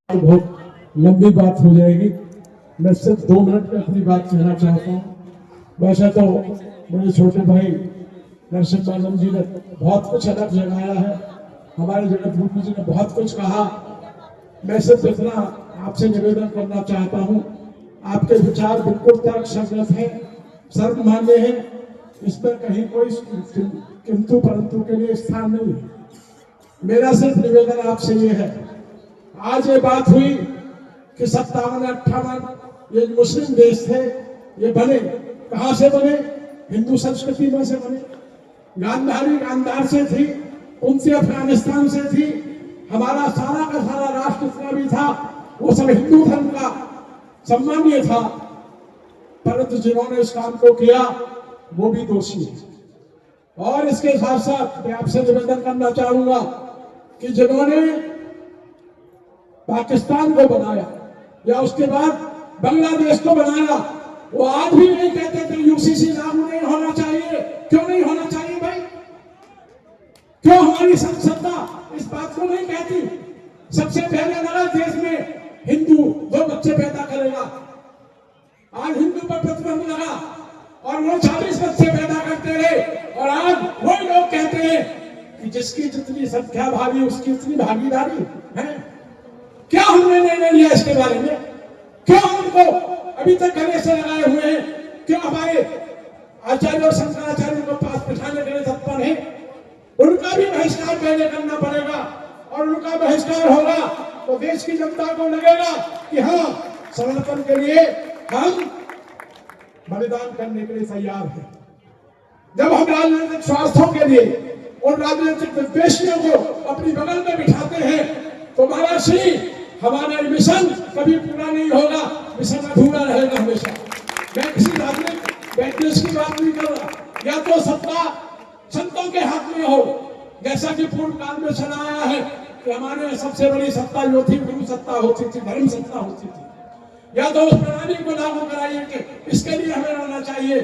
तो बहुत लंबी बात हो जाएगी। मैं सिर्फ 2 मिनट में अपनी बात कहना चाहता हूँ। वैसे तो मेरे छोटे भाई नरसिंह मानव जी ने बहुत कुछ अलग जगाया है, हमारे जगत गुरु जी ने बहुत कुछ कहा। मैं सिर्फ इतना आपसे निवेदन करना चाहता हूँ, आपके विचार बिल्कुल तर्क संगत है, सर्वमान्य है, इसमें कहीं कोई किंतु परंतु के लिए स्थान नहीं है। मेरा सिर्फ निवेदन आपसे ये है, आज ये बात हुई कि 57-58 ये मुस्लिम देश थे, ये बने कहां से बने? हिंदू संस्कृति में से बने। गांधारी गांधार से थी, उनसे अफगानिस्तान से थी। हमारा सारा का सारा राष्ट्र जितना भी था वो सब हिंदू धर्म का सम्मानीय था, परंतु जिन्होंने इस काम को किया वो भी दोषी है। और इसके साथ साथ मैं आपसे निवेदन करना चाहूंगा कि जिन्होंने पाकिस्तान को बनाया या उसके बाद बांग्लादेश को बनाया, वो आज भी नहीं कहते कि यूसीसी लागू नहीं होना चाहिए। क्यों नहीं होना चाहिए भाई? क्यों हमारी सत्ता इस बात को नहीं कहती? सबसे पहले लगा देश में हिंदू 2 बच्चे पैदा करेगा, आज हिंदू पर प्रतिबंध लगा और वो 40 बच्चे पैदा करते रहे, और आज वही लोग कहते हैं कि जिसकी जितनी संख्या भारी उसकी उतनी भागीदारी है। क्या हमने निर्णय लिया इसके बारे में? क्यों उनको अभी तक गले से लगाए हुए हैं? क्यों हमारे आचार्य और शंकराचार्य को पास बिठाने के लिए तत्पर है? उनका भी बहिष्कार पहले करना पड़ेगा, और उनका बहिष्कार होगा तो देश की जनता को लगेगा कि हाँ, सनातन के लिए हम बलिदान करने के लिए तैयार हैं। जब हम राजनीतिक स्वार्थों के लिए और राजनीतिक विद्वेषियों को अपनी बगल में बिठाते हैं तो महाराष्ट्री हमारा मिशन कभी पूरा नहीं होगा, मिशन अधूरा रहेगा हमेशा। मैं किसी राजनीतिक विद्वेष की बात नहीं कर रहा, या तो सत्ता संतों के हाथ में हो, जैसा कि पूर्व काल में चला आया है कि हमारे सबसे बड़ी सत्ता जो थी गुरु सत्ता होती थी, धर्म सत्ता होती थी, या तो उस प्रणाली को लागू कराइए कि इसके लिए हमें रहना चाहिए।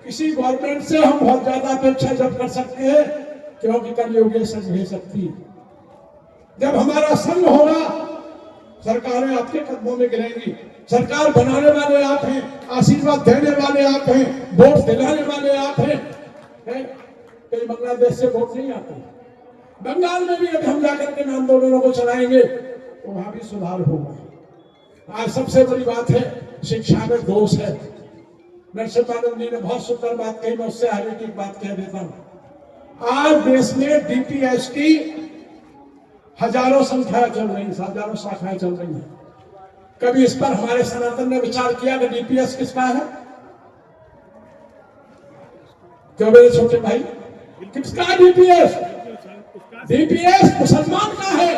किसी गवर्नमेंट से हम बहुत ज्यादा अपेक्षा जब कर सकते हैं, क्योंकि कलयुग संघ है शक्ति। जब हमारा संघ होगा, सरकारें आपके कदमों में गिरेंगी। सरकार बनाने वाले आप हैं, आशीर्वाद देने वाले आप हैं, वोट दिलाने वाले आप हैं। कहीं बांग्लादेश से वोट नहीं आते। बंगाल में भी अभी हम जाकर के आंदोलनों को चलाएंगे तो वहां भी सुधार होगा। आज सबसे बड़ी बात है, शिक्षा में दोष है। नरसिंह मानव जी ने बहुत सुंदर बात कही, मैं उससे आगे की बात कह देता हूं। आज देश में डीपीएस की हजारों संख्या चल रही है, हजारों शाखाएं चल रही हैं। कभी इस पर हमारे सनातन ने विचार किया कि डीपीएस किसका है? क्यों मेरे छोटे भाई, किसका डीपीएस? डीपीएस मुसलमान का है,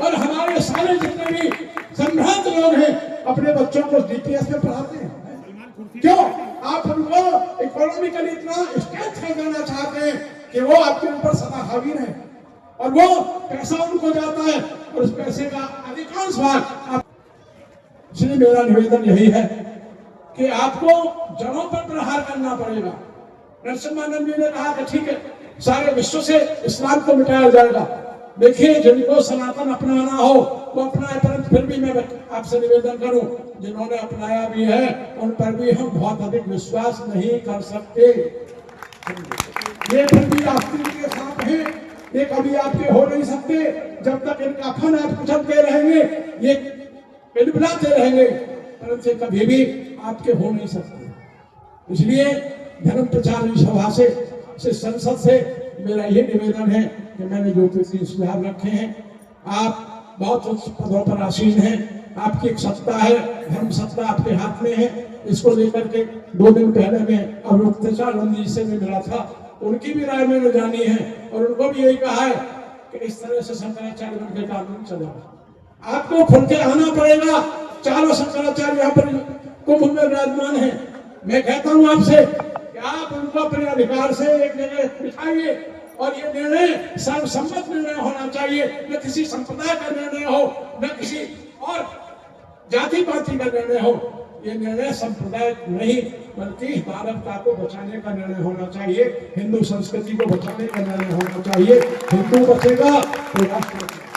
और हमारे सारे जितने भी संभ्रांत लोग हैं अपने बच्चों को डीपीएस में पढ़ाते हैं। क्यों? आप उनको इकोनॉमिकली इतना स्ट्रेंथ देना चाहते हैं कि वो आपके ऊपर सदा हावी रहे, और वो पैसा उनको जाता है और उस पैसे का अधिकांश भाग। इसलिए मेरा निवेदन यही है कि आपको जड़ों पर प्रहार करना पड़ेगा। नरसिंह मानव जी ने कहा कि ठीक है, सारे विश्व से इस्लाम को मिटाया जाएगा। देखिए, जिनको सनातन अपनाना हो वो अपनाए, परंतु फिर भी मैं आपसे निवेदन करूं, जिन्होंने अपनाया भी है उन पर भी हम बहुत अधिक विश्वास नहीं कर सकते। ये फिर भी आस्तीन के सांप हैं, ये कभी आपके हो नहीं सकते। जब तक इनका फन आप कुचलते रहेंगे, ये बिलबिलाते रहेंगे, परंतु कभी भी आपके हो नहीं सकते। इसलिए धर्म प्रचार सभा से संसद से मेरा ये निवेदन है कि मैंने जो कुछ सुझाव रखे हैं, आप बहुत उच्च पदों पर आसीन हैं, आपकी एक सत्ता है, धर्म सत्ता आपके हाथ में है। इसको लेकर के 2 दिन पहले मैं अवरुक्तानंद जी से भी मिला था, उनकी भी राय मैंने जानी है, और उनको भी यही कहा है कि इस तरह से शंकराचार्य बन के काम नहीं चलेगा। आपको खुल के आना पड़ेगा। चारों शंकराचार्य यहाँ पर कुंभ में विराजमान है। मैं कहता हूँ आपसे कि आप उनको अपने अधिकार से एक जगह बिठाइए, और ये निर्णय सर्वसम्मत निर्णय होना चाहिए। न किसी संप्रदाय का निर्णय हो, न किसी और जाति पाति का निर्णय हो। ये निर्णय संप्रदाय नहीं, बल्कि मानवता को बचाने का निर्णय होना चाहिए, हिंदू संस्कृति को बचाने का निर्णय होना चाहिए। हिंदू बचेगा तो राष्ट्र बचेगा।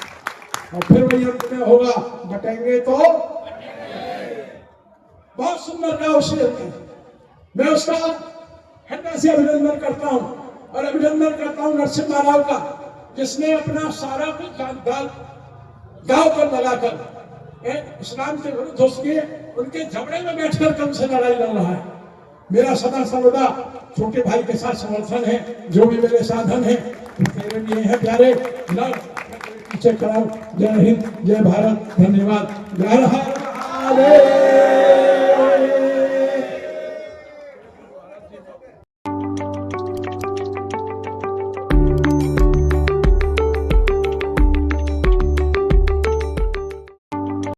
और फिर वही अंत में होगा, बटेंगे तो बहुत सुंदर का शेर है। मैं उसका हृदय से अभिनंदन करता हूं और अभिनंदन करता हूं नरसिम्हा राव का, जिसने अपना सारा कुछ गांव पर लगाकर इस्लाम के विरुद्ध उनके झगड़े में बैठकर कम से लड़ाई लड़ रहा है। मेरा सदा सर्वदा छोटे भाई के साथ समर्थन है, जो भी मेरे साधन है मेरे लिए है प्यारे। पीछे कराओ। जय हिंद, जय भारत, धन्यवाद। जय हर